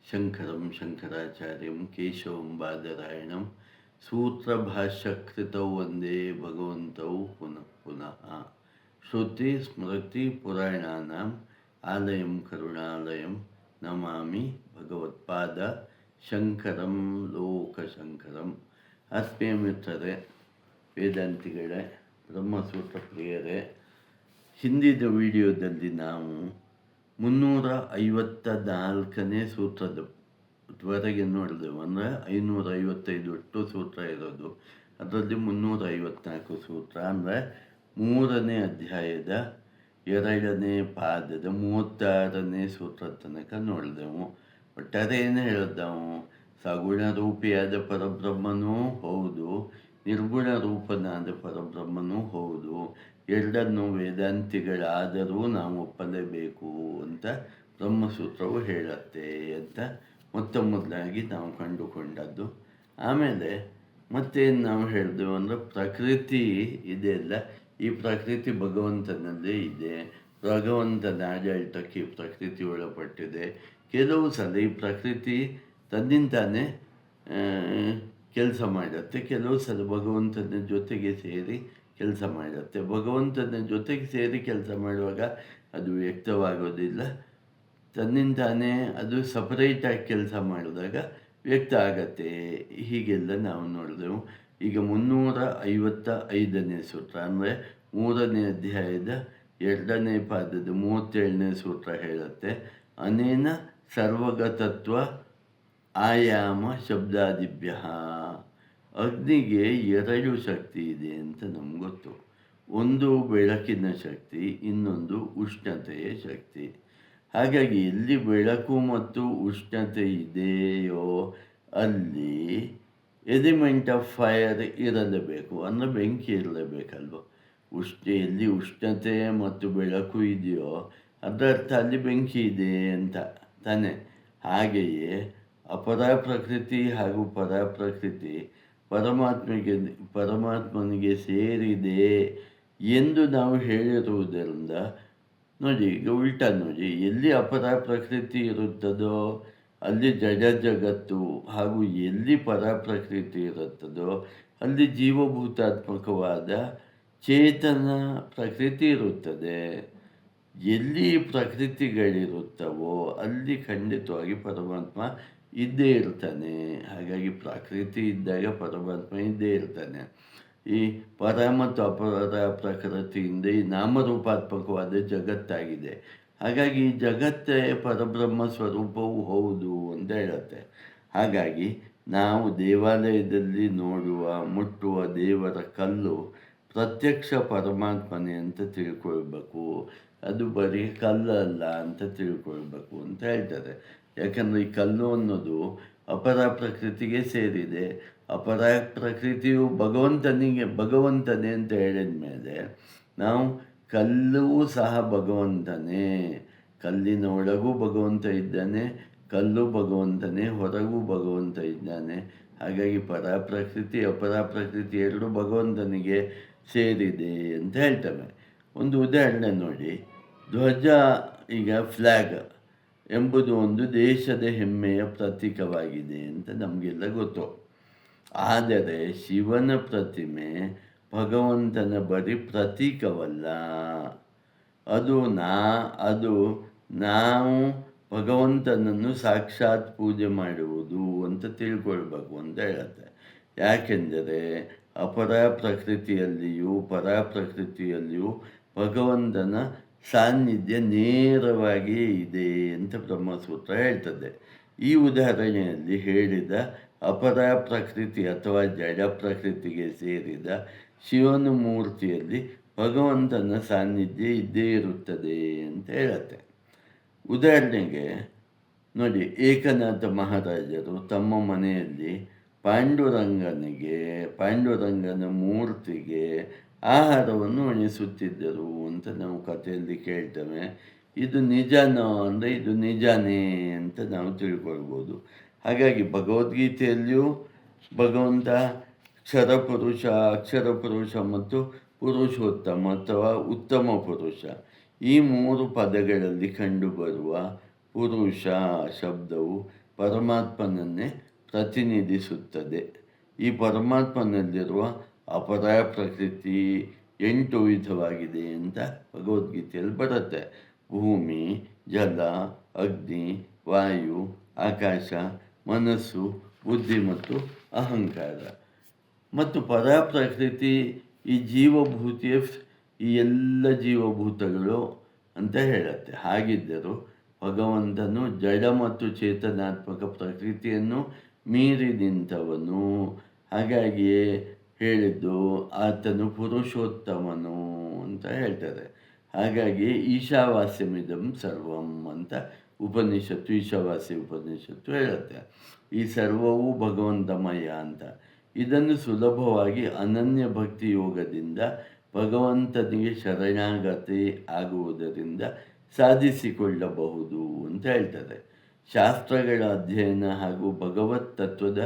ಶಂಕರಂ ಶಂಕರಾಚಾರ್ಯಂ ಕೇಶವಂ ಬಾದರಾಯಣಂ ಸೂತ್ರಭಾಷ್ಯಕೃತೌ ವಂದೇ ಭಗವಂತೌ ಪುನಃ ಪುನಃ. ಶ್ರುತಿ ಸ್ಮೃತಿ ಪುರಾಣಾನಾಂ ಆಲಯಂ ಕರುಣಾಲಯಂ ನಮಾಮಿ ಭಗವತ್ಪಾದ ಶಂಕರಂ ಲೋಕಶಂಕರಂ. ಆತ್ಮೀಯ ಮಿತ್ರರೇ, ವೇದಾಂತಿಗಳೇ, ಬ್ರಹ್ಮಸೂತ್ರ ಪ್ರಿಯರೇ, ಹಿಂದಿನ ವಿಡಿಯೋದಲ್ಲಿ ನಾವು 354ನೇ ಸೂತ್ರದವರೆಗೆ ನೋಡಿದೆವು. ಅಂದರೆ 555 ಒಟ್ಟು ಸೂತ್ರ ಇರೋದು. ಅದರಲ್ಲಿ 354 ಸೂತ್ರ ಅಂದರೆ 3ನೇ ಅಧ್ಯಾಯದ 2ನೇ ಪಾದದ 36ನೇ ಸೂತ್ರ ತನಕ ನೋಡಿದೆವು. ಒಟ್ಟಾರೆ ಏನು ಹೇಳಿದ ನಾವು, ಸಗುಣ ರೂಪಿಯಾದ ಪರಬ್ರಹ್ಮನೂ ಹೌದು, ನಿರ್ಗುಣ ರೂಪನಾದ ಪರಬ್ರಹ್ಮನೂ ಹೌದು, ಎರಡನ್ನು ವೇದಾಂತಿಗಳಾದರೂ ನಾವು ಒಪ್ಪಲೇಬೇಕು ಅಂತ ಬ್ರಹ್ಮಸೂತ್ರವು ಹೇಳುತ್ತೆ ಅಂತ ಮೊದಲಾಗಿ ನಾವು ಕಂಡುಕೊಂಡದ್ದು. ಆಮೇಲೆ ಮತ್ತೇನು ನಾವು ಹೇಳಿದೆವು ಅಂದರೆ, ಪ್ರಕೃತಿ ಇದೆಯಲ್ಲ, ಈ ಪ್ರಕೃತಿ ಭಗವಂತನಲ್ಲೇ ಇದೆ. ಭಗವಂತನ ಆಡಳಿತಕ್ಕೆ ಈ ಪ್ರಕೃತಿ ಒಳಪಟ್ಟಿದೆ. ಕೆಲವು ಸಲ ಈ ಪ್ರಕೃತಿ ತನ್ನಿಂತಾನೇ ಕೆಲಸ ಮಾಡುತ್ತೆ, ಕೆಲವು ಸಲ ಭಗವಂತನ ಜೊತೆಗೆ ಸೇರಿ ಕೆಲಸ ಮಾಡುತ್ತೆ. ಭಗವಂತನ ಜೊತೆಗೆ ಸೇರಿ ಕೆಲಸ ಮಾಡುವಾಗ ಅದು ವ್ಯಕ್ತವಾಗೋದಿಲ್ಲ, ತನ್ನಿಂತಾನೇ ಅದು ಸಪರೇಟಾಗಿ ಕೆಲಸ ಮಾಡಿದಾಗ ವ್ಯಕ್ತ ಆಗತ್ತೆ. ಹೀಗೆಲ್ಲ ನಾವು ನೋಡಿದೆವು. ಈಗ 355ನೇ ಸೂತ್ರ ಅಂದರೆ 3ನೇ ಅಧ್ಯಾಯದ 2ನೇ ಪಾದದ 37ನೇ ಸೂತ್ರ ಹೇಳುತ್ತೆ, ಅನೇನ ಸರ್ವಗತತ್ವ ಆಯಾಮ ಶಬ್ದಾದಿಭ್ಯ. ಅಗ್ನಿಗೆ 2 ಶಕ್ತಿ ಇದೆ ಅಂತ ನಮ್ಗೆ ಗೊತ್ತು. ಒಂದು ಬೆಳಕಿನ ಶಕ್ತಿ, ಇನ್ನೊಂದು ಉಷ್ಣತೆಯ ಶಕ್ತಿ. ಹಾಗಾಗಿ ಎಲ್ಲಿ ಬೆಳಕು ಮತ್ತು ಉಷ್ಣತೆ ಇದೆಯೋ ಅಲ್ಲಿ ಎಲಿಮೆಂಟ್ ಆಫ್ ಫೈರ್ ಇರಲೇಬೇಕು, ಅಂದರೆ ಬೆಂಕಿ ಇರಲೇಬೇಕಲ್ವ. ಎಲ್ಲಿ ಉಷ್ಣತೆ ಮತ್ತು ಬೆಳಕು ಇದೆಯೋ ಅದರ್ಥ ಅಲ್ಲಿ ಬೆಂಕಿ ಇದೆ ಅಂತ ತಾನೆ. ಹಾಗೆಯೇ ಅಪರ ಪ್ರಕೃತಿ ಹಾಗೂ ಪರ ಪ್ರಕೃತಿ ಪರಮಾತ್ಮನಿಗೆ ಸೇರಿದೆ ಎಂದು ನಾವು ಹೇಳಿರುವುದರಿಂದ ನೋಡಿ, ಈಗ ಉಲ್ಟಾ ನೋಡಿ, ಎಲ್ಲಿ ಅಪರ ಪ್ರಕೃತಿ ಇರುತ್ತದೋ ಅಲ್ಲಿ ಜಗತ್ತು, ಹಾಗೂ ಎಲ್ಲಿ ಪರ ಪ್ರಕೃತಿ ಇರುತ್ತದೋ ಅಲ್ಲಿ ಜೀವಭೂತಾತ್ಮಕವಾದ ಚೇತನ ಪ್ರಕೃತಿ ಇರುತ್ತದೆ. ಎಲ್ಲಿ ಪ್ರಕೃತಿಗಳಿರುತ್ತವೋ ಅಲ್ಲಿ ಖಂಡಿತವಾಗಿ ಪರಮಾತ್ಮ ಇದ್ದೇ ಇರ್ತಾನೆ. ಹಾಗಾಗಿ ಪ್ರಕೃತಿ ಇದ್ದಾಗ ಪರಮಾತ್ಮ ಇದ್ದೇ ಇರ್ತಾನೆ. ಈ ಪರ ಮತ್ತು ಅಪರ ಪ್ರಕೃತಿಯಿಂದ ಈ ನಾಮರೂಪಾತ್ಮಕವಾದ ಜಗತ್ತಾಗಿದೆ. ಹಾಗಾಗಿ ಈ ಜಗತ್ತೇ ಪರಬ್ರಹ್ಮ ಸ್ವರೂಪವೂ ಹೌದು ಅಂತ ಹೇಳುತ್ತೆ. ಹಾಗಾಗಿ ನಾವು ದೇವಾಲಯದಲ್ಲಿ ನೋಡುವ ಮುಟ್ಟುವ ದೇವರ ಕಲ್ಲು ಪ್ರತ್ಯಕ್ಷ ಪರಮಾತ್ಮನೆ ಅಂತ ತಿಳ್ಕೊಳ್ಬೇಕು. ಅದು ಬರೀ ಕಲ್ಲಲ್ಲ ಅಂತ ತಿಳ್ಕೊಳ್ಬೇಕು ಅಂತ ಹೇಳ್ತಾರೆ. ಯಾಕಂದರೆ ಈ ಕಲ್ಲು ಅನ್ನೋದು ಅಪರ ಪ್ರಕೃತಿಗೆ ಸೇರಿದೆ. ಅಪರ ಪ್ರಕೃತಿಯು ಭಗವಂತನೇ ಅಂತ ಹೇಳಿದ ಮೇಲೆ ನಾವು ಕಲ್ಲೂ ಸಹ ಭಗವಂತನೇ. ಕಲ್ಲಿನ ಒಳಗೂ ಭಗವಂತ ಇದ್ದಾನೆ, ಕಲ್ಲು ಭಗವಂತನೇ, ಹೊರಗೂ ಭಗವಂತ ಇದ್ದಾನೆ. ಹಾಗಾಗಿ ಪರ ಪ್ರಕೃತಿ ಅಪರ ಪ್ರಕೃತಿ ಎರಡು ಭಗವಂತನಿಗೆ ಸೇರಿದೆ ಅಂತ ಹೇಳ್ತವೆ. ಒಂದು ಉದಾಹರಣೆ ನೋಡಿ, ಧ್ವಜ, ಈಗ ಫ್ಲ್ಯಾಗ್ ಎಂಬುದು ಒಂದು ದೇಶದ ಹೆಮ್ಮೆಯ ಪ್ರತೀಕವಾಗಿದೆ ಅಂತ ನಮಗೆಲ್ಲ ಗೊತ್ತು. ಆದರೆ ಶಿವನ ಪ್ರತಿಮೆ ಭಗವಂತನ ಬರೀ ಪ್ರತೀಕವಲ್ಲ, ಅದು ನಾವು ಭಗವಂತನನ್ನು ಸಾಕ್ಷಾತ್ ಪೂಜೆ ಮಾಡುವುದು ಅಂತ ತಿಳ್ಕೊಳ್ಬೇಕು ಅಂತ ಹೇಳುತ್ತೆ. ಯಾಕೆಂದರೆ ಅಪರ ಪ್ರಕೃತಿಯಲ್ಲಿಯೂ ಪರ ಪ್ರಕೃತಿಯಲ್ಲಿಯೂ ಭಗವಂತನ ಸಾನ್ನಿಧ್ಯ ನೇರವಾಗಿಯೇ ಇದೆ ಅಂತ ಬ್ರಹ್ಮಸೂತ್ರ ಹೇಳ್ತದೆ. ಈ ಉದಾಹರಣೆಯಲ್ಲಿ ಹೇಳಿದ ಅಪರ ಪ್ರಕೃತಿ ಅಥವಾ ಜಡ ಪ್ರಕೃತಿಗೆ ಸೇರಿದ ಶಿವನ ಮೂರ್ತಿಯಲ್ಲಿ ಭಗವಂತನ ಸಾನ್ನಿಧ್ಯ ಇದ್ದೇ ಇರುತ್ತದೆ ಅಂತ ಹೇಳುತ್ತೆ. ಉದಾಹರಣೆಗೆ ನೋಡಿ, ಏಕನಾಥ ಮಹಾರಾಜರು ತಮ್ಮ ಮನೆಯಲ್ಲಿ ಪಾಂಡುರಂಗನ ಮೂರ್ತಿಗೆ ಆಹಾರವನ್ನು ಉಣಿಸುತ್ತಿದ್ದರು ಅಂತ ನಾವು ಕಥೆಯಲ್ಲಿ ಕೇಳ್ತೇವೆ. ಇದು ನಿಜನೋ ಅಂದರೆ ಇದು ನಿಜಾನೇ ಅಂತ ನಾವು ತಿಳ್ಕೊಳ್ಬೋದು. ಹಾಗಾಗಿ ಭಗವದ್ಗೀತೆಯಲ್ಲಿಯೂ ಭಗವಂತ ಅಕ್ಷರ ಪುರುಷ ಮತ್ತು ಪುರುಷೋತ್ತಮ ಅಥವಾ ಉತ್ತಮ ಪುರುಷ, ಈ 3 ಪದಗಳಲ್ಲಿ ಕಂಡುಬರುವ ಪುರುಷ ಶಬ್ದವು ಪರಮಾತ್ಮನನ್ನೇ ಪ್ರತಿನಿಧಿಸುತ್ತದೆ. ಈ ಪರಮಾತ್ಮನಲ್ಲಿರುವ ಅಪರ ಪ್ರಕೃತಿ 8 ವಿಧವಾಗಿದೆ ಅಂತ ಭಗವದ್ಗೀತೆಯಲ್ಲಿ ಬರುತ್ತೆ. ಭೂಮಿ, ಜಲ, ಅಗ್ನಿ, ವಾಯು, ಆಕಾಶ, ಮನಸ್ಸು, ಬುದ್ಧಿ ಮತ್ತು ಅಹಂಕಾರ. ಮತ್ತು ಪರ ಪ್ರಕೃತಿ ಈ ಜೀವಭೂತಿಯ ಈ ಎಲ್ಲ ಜೀವಭೂತಗಳು ಅಂತ ಹೇಳುತ್ತೆ. ಹಾಗಿದ್ದರೂ ಭಗವಂತನು ಜಡ ಮತ್ತು ಚೇತನಾತ್ಮಕ ಪ್ರಕೃತಿಯನ್ನು ಮೀರಿ ನಿಂತವನು. ಹಾಗಾಗಿಯೇ ಹೇಳಿದ್ದು ಆತನು ಪುರುಷೋತ್ತಮನು ಅಂತ ಹೇಳ್ತಾರೆ. ಹಾಗಾಗಿ ಈಶಾವಾಸ್ಯಮಿದಂ ಸರ್ವಂ ಅಂತ ಉಪನಿಷತ್ತು, ಈಶಾವಾಸ್ಯ ಉಪನಿಷತ್ತು ಹೇಳುತ್ತೆ. ಈ ಸರ್ವವೂ ಭಗವಂತಮಯ ಅಂತ. ಇದನ್ನು ಸುಲಭವಾಗಿ ಅನನ್ಯ ಭಕ್ತಿ ಯೋಗದಿಂದ ಭಗವಂತನಿಗೆ ಶರಣಾಗತಿ ಆಗುವುದರಿಂದ ಸಾಧಿಸಿಕೊಳ್ಳಬಹುದು ಅಂತ ಹೇಳ್ತಾರೆ. ಶಾಸ್ತ್ರಗಳ ಅಧ್ಯಯನ ಹಾಗೂ ಭಗವತ್ ತತ್ವದ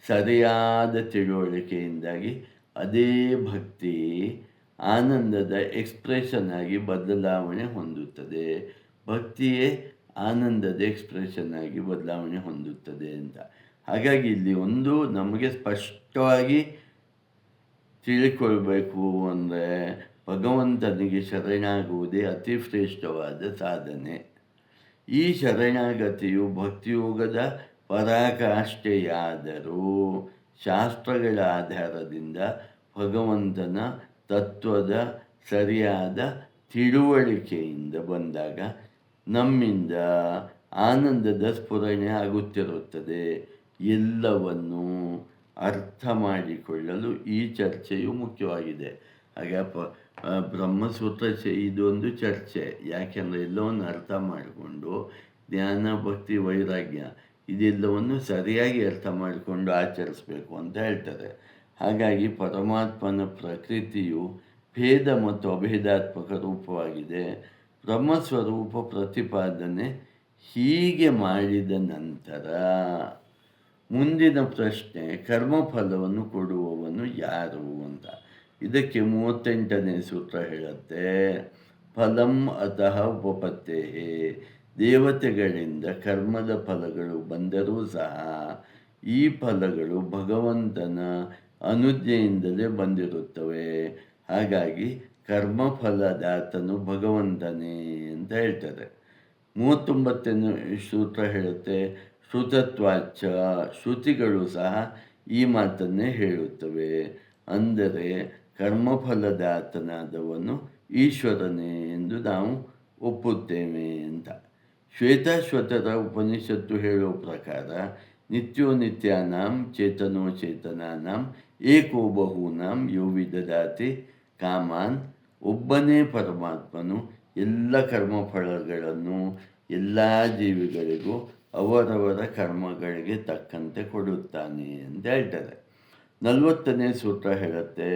ಸರಿಯಾದ ತಿಳುವಳಿಕೆಯಿಂದಾಗಿ ಅದೇ ಭಕ್ತಿ ಆನಂದದ ಎಕ್ಸ್ಪ್ರೆಷನ್ ಆಗಿ ಬದಲಾವಣೆ ಹೊಂದುತ್ತದೆ. ಭಕ್ತಿಯೇ ಆನಂದದ ಎಕ್ಸ್ಪ್ರೆಷನ್ ಆಗಿ ಬದಲಾವಣೆ ಹೊಂದುತ್ತದೆ ಅಂತ. ಹಾಗಾಗಿ ಇಲ್ಲಿ ಒಂದು ನಮಗೆ ಸ್ಪಷ್ಟವಾಗಿ ತಿಳ್ಕೊಳ್ಬೇಕು ಅಂದರೆ ಭಗವಂತನಿಗೆ ಶರಣಾಗುವುದೇ ಅತಿ ಶ್ರೇಷ್ಠವಾದ ಸಾಧನೆ. ಈ ಶರಣಾಗತಿಯು ಭಕ್ತಿಯೋಗದ ಪರಾಕಾಷ್ಠೆಯಾದರೂ ಶಾಸ್ತ್ರಗಳ ಆಧಾರದಿಂದ ಭಗವಂತನ ತತ್ವದ ಸರಿಯಾದ ತಿಳುವಳಿಕೆಯಿಂದ ಬಂದಾಗ ನಮ್ಮಿಂದ ಆನಂದದ ಸ್ಫುರಣೆ ಆಗುತ್ತಿರುತ್ತದೆ. ಎಲ್ಲವನ್ನೂ ಅರ್ಥ ಮಾಡಿಕೊಳ್ಳಲು ಈ ಚರ್ಚೆಯು ಮುಖ್ಯವಾಗಿದೆ. ಹಾಗೆ ಬ್ರಹ್ಮಸೂತ್ರ ಇದೊಂದು ಚರ್ಚೆ. ಯಾಕೆಂದರೆ ಎಲ್ಲವನ್ನು ಅರ್ಥ ಮಾಡಿಕೊಂಡು ಜ್ಞಾನ, ಭಕ್ತಿ, ವೈರಾಗ್ಯ ಇದೆಲ್ಲವನ್ನು ಸರಿಯಾಗಿ ಅರ್ಥ ಮಾಡಿಕೊಂಡು ಆಚರಿಸಬೇಕು ಅಂತ ಹೇಳ್ತಾರೆ. ಹಾಗಾಗಿ ಪರಮಾತ್ಮನ ಪ್ರಕೃತಿಯು ಭೇದ ಮತ್ತು ಅಭೇದಾತ್ಮಕ ರೂಪವಾಗಿದೆ. ಬ್ರಹ್ಮಸ್ವರೂಪ ಪ್ರತಿಪಾದನೆ ಹೀಗೆ ಮಾಡಿದ ನಂತರ ಮುಂದಿನ ಪ್ರಶ್ನೆ, ಕರ್ಮಫಲವನ್ನು ಕೊಡುವವನು ಯಾರು ಅಂತ. ಇದಕ್ಕೆ 38ನೇ ಸೂತ್ರ ಹೇಳುತ್ತೆ, ಫಲಂ ಅತಃ ಉಪಪತ್ತೇ. ದೇವತೆಗಳಿಂದ ಕರ್ಮದ ಫಲಗಳು ಬಂದರೂ ಸಹ ಈ ಫಲಗಳು ಭಗವಂತನ ಅನುಜ್ಞೆಯಿಂದಲೇ ಬಂದಿರುತ್ತವೆ. ಹಾಗಾಗಿ ಕರ್ಮಫಲದಾತನು ಭಗವಂತನೇ ಅಂತ ಹೇಳ್ತಾರೆ. 39ನೇ ಸೂತ್ರ ಹೇಳುತ್ತೆ, ಶ್ರುತತ್ವಾಚ. ಶ್ರುತಿಗಳು ಸಹ ಈ ಮಾತನ್ನೇ ಹೇಳುತ್ತವೆ. ಅಂದರೆ ಕರ್ಮಫಲದಾತನಾದವನು ಈಶ್ವರನೇ ಎಂದು ನಾವು ಒಪ್ಪುತ್ತೇವೆ ಅಂತ. ಶ್ವೇತಾಶ್ವತರ ಉಪನಿಷತ್ತು ಹೇಳುವ ಪ್ರಕಾರ ನಿತ್ಯೋ ನಿತ್ಯಾನಾಂ ಚೇತನೋ ಚೇತನಾನಾಂ ಏಕೋ ಬಹೂನಾಂ ಯೋ ವಿದದಾತಿ ಕಾಮಾನ್. ಒಬ್ಬನೇ ಪರಮಾತ್ಮನು ಎಲ್ಲ ಕರ್ಮಫಲಗಳನ್ನು ಎಲ್ಲ ಜೀವಿಗಳಿಗೂ ಅವರವರ ಕರ್ಮಗಳಿಗೆ ತಕ್ಕಂತೆ ಕೊಡುತ್ತಾನೆ ಅಂತ ಹೇಳ್ತಾರೆ. 40ನೇ ಸೂತ್ರ ಹೇಳುತ್ತೆ,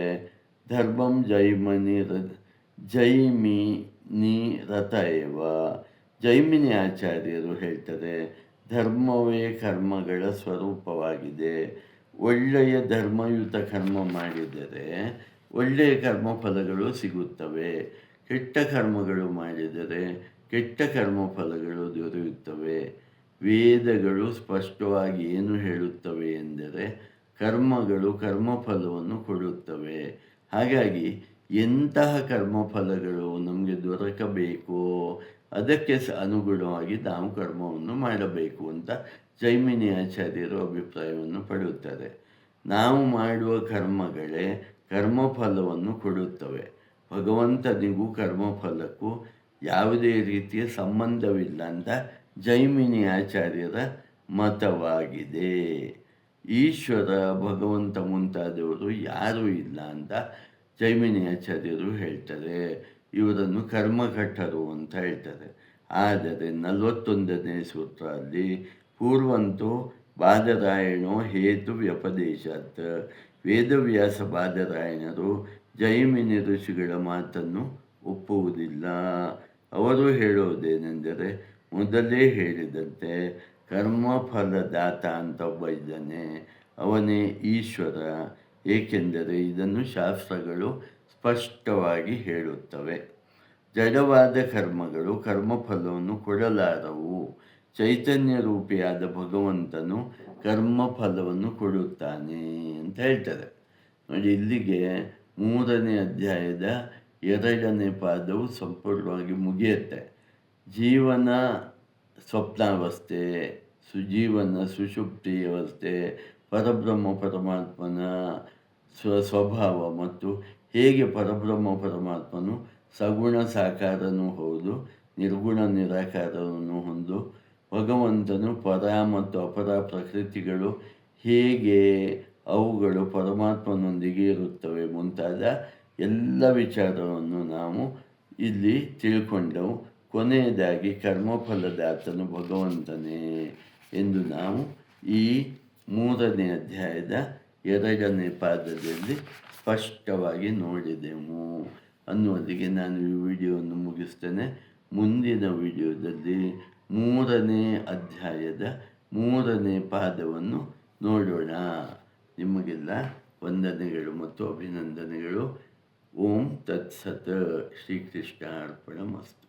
ಧರ್ಮಂ ಜೈಮಿನಿ ರಥ ಏವ. ಜೈಮಿನಿ ಆಚಾರ್ಯರು ಹೇಳ್ತಾರೆ, ಧರ್ಮವೇ ಕರ್ಮಗಳ ಸ್ವರೂಪವಾಗಿದೆ. ಒಳ್ಳೆಯ ಧರ್ಮಯುತ ಕರ್ಮ ಮಾಡಿದರೆ ಒಳ್ಳೆಯ ಕರ್ಮಫಲಗಳು ಸಿಗುತ್ತವೆ. ಕೆಟ್ಟ ಕರ್ಮಗಳು ಮಾಡಿದರೆ ಕೆಟ್ಟ ಕರ್ಮಫಲಗಳು ದೊರೆಯುತ್ತವೆ. ವೇದಗಳು ಸ್ಪಷ್ಟವಾಗಿ ಏನು ಹೇಳುತ್ತವೆ ಎಂದರೆ ಕರ್ಮಗಳು ಕರ್ಮಫಲವನ್ನು ಕೊಡುತ್ತವೆ. ಹಾಗಾಗಿ ಎಂತಹ ಕರ್ಮಫಲಗಳು ನಮಗೆ ದೊರಕಬೇಕೋ ಅದಕ್ಕೆ ಅನುಗುಣವಾಗಿ ನಾವು ಕರ್ಮವನ್ನು ಮಾಡಬೇಕು ಅಂತ ಜೈಮಿನಿ ಆಚಾರ್ಯರು ಅಭಿಪ್ರಾಯವನ್ನು ಪಡುತ್ತಾರೆ. ನಾವು ಮಾಡುವ ಕರ್ಮಗಳೇ ಕರ್ಮಫಲವನ್ನು ಕೊಡುತ್ತವೆ. ಭಗವಂತನಿಗೂ ಕರ್ಮಫಲಕ್ಕೂ ಯಾವುದೇ ರೀತಿಯ ಸಂಬಂಧವಿಲ್ಲ ಅಂತ ಜೈಮಿನಿ ಆಚಾರ್ಯರ ಮತವಾಗಿದೆ. ಈಶ್ವರ, ಭಗವಂತ ಮುಂತಾದವರು ಯಾರೂ ಇಲ್ಲ ಅಂತ ಜೈಮಿನಿ ಆಚಾರ್ಯರು ಹೇಳ್ತಾರೆ. ಇವರನ್ನು ಕರ್ಮಕಟ್ಟರು ಅಂತ ಹೇಳ್ತಾರೆ. ಆದರೆ 41ನೇ ಸೂತ್ರ ಅಲ್ಲಿ ಪೂರ್ವಂತೋ ಬಾದರಾಯಣೋ ಹೇತು ವ್ಯಪದೇಶಾತ್. ವೇದವ್ಯಾಸ ಬಾದರಾಯಣರು ಜೈಮಿನಿ ಋಷಿಗಳ ಮಾತನ್ನು ಒಪ್ಪುವುದಿಲ್ಲ. ಅವರು ಹೇಳುವುದೇನೆಂದರೆ, ಮೊದಲೇ ಹೇಳಿದಂತೆ ಕರ್ಮಫಲದಾತ ಅಂತ ಒಬ್ಬ ಇದ್ದಾನೆ, ಅವನೇ ಈಶ್ವರ. ಏಕೆಂದರೆ ಇದನ್ನು ಶಾಸ್ತ್ರಗಳು ಸ್ಪಷ್ಟವಾಗಿ ಹೇಳುತ್ತವೆ. ಜಡವಾದ ಕರ್ಮಗಳು ಕರ್ಮಫಲವನ್ನು ಕೊಡಲಾರವು. ಚೈತನ್ಯ ರೂಪಿಯಾದ ಭಗವಂತನು ಕರ್ಮಫಲವನ್ನು ಕೊಡುತ್ತಾನೆ ಅಂತ ಹೇಳ್ತಾರೆ. ನೋಡಿ, ಇಲ್ಲಿಗೆ 3ನೇ ಅಧ್ಯಾಯದ 2ನೇ ಪಾದವು ಸಂಪೂರ್ಣವಾಗಿ ಮುಗಿಯುತ್ತೆ. ಜೀವನ ಸ್ವಪ್ನಾವಸ್ಥೆ, ಸುಜೀವನ ಸುಷುಪ್ತಿ ಅವಸ್ಥೆ, ಪರಬ್ರಹ್ಮ ಪರಮಾತ್ಮನ ಸ್ವಭಾವ ಮತ್ತು ಹೇಗೆ ಪರಬ್ರಹ್ಮ ಪರಮಾತ್ಮನು ಸಗುಣ ಸಾಕಾರನೂ ಹೌದು, ನಿರ್ಗುಣ ನಿರಾಕಾರವನ್ನು ಹೊಂದು ಭಗವಂತನು ಪರ ಮತ್ತು ಅಪರ ಪ್ರಕೃತಿಗಳು ಹೇಗೆ ಅವುಗಳು ಪರಮಾತ್ಮನೊಂದಿಗೆ ಇರುತ್ತವೆ ಮುಂತಾದ ಎಲ್ಲ ವಿಚಾರವನ್ನು ನಾವು ಇಲ್ಲಿ ತಿಳ್ಕೊಂಡೆವು. ಕೊನೆಯದಾಗಿ ಕರ್ಮಫಲದಾತನು ಭಗವಂತನೇ ಎಂದು ನಾವು ಈ 3ನೇ ಅಧ್ಯಾಯದ 2ನೇ ಪಾದದಲ್ಲಿ ಸ್ಪಷ್ಟವಾಗಿ ನೋಡಿದೆವು ಅನ್ನುವುದಕ್ಕೆ ನಾನು ಈ ವಿಡಿಯೋವನ್ನು ಮುಗಿಸ್ತೇನೆ. ಮುಂದಿನ ವಿಡಿಯೋದಲ್ಲಿ 3ನೇ ಅಧ್ಯಾಯದ 3ನೇ ಪಾದವನ್ನು ನೋಡೋಣ. ನಿಮಗೆಲ್ಲ ವಂದನೆಗಳು ಮತ್ತು ಅಭಿನಂದನೆಗಳು. ಓಂ ತತ್ಸತ್. ಶ್ರೀಕೃಷ್ಣ ಅರ್ಪಣಮಸ್ತು.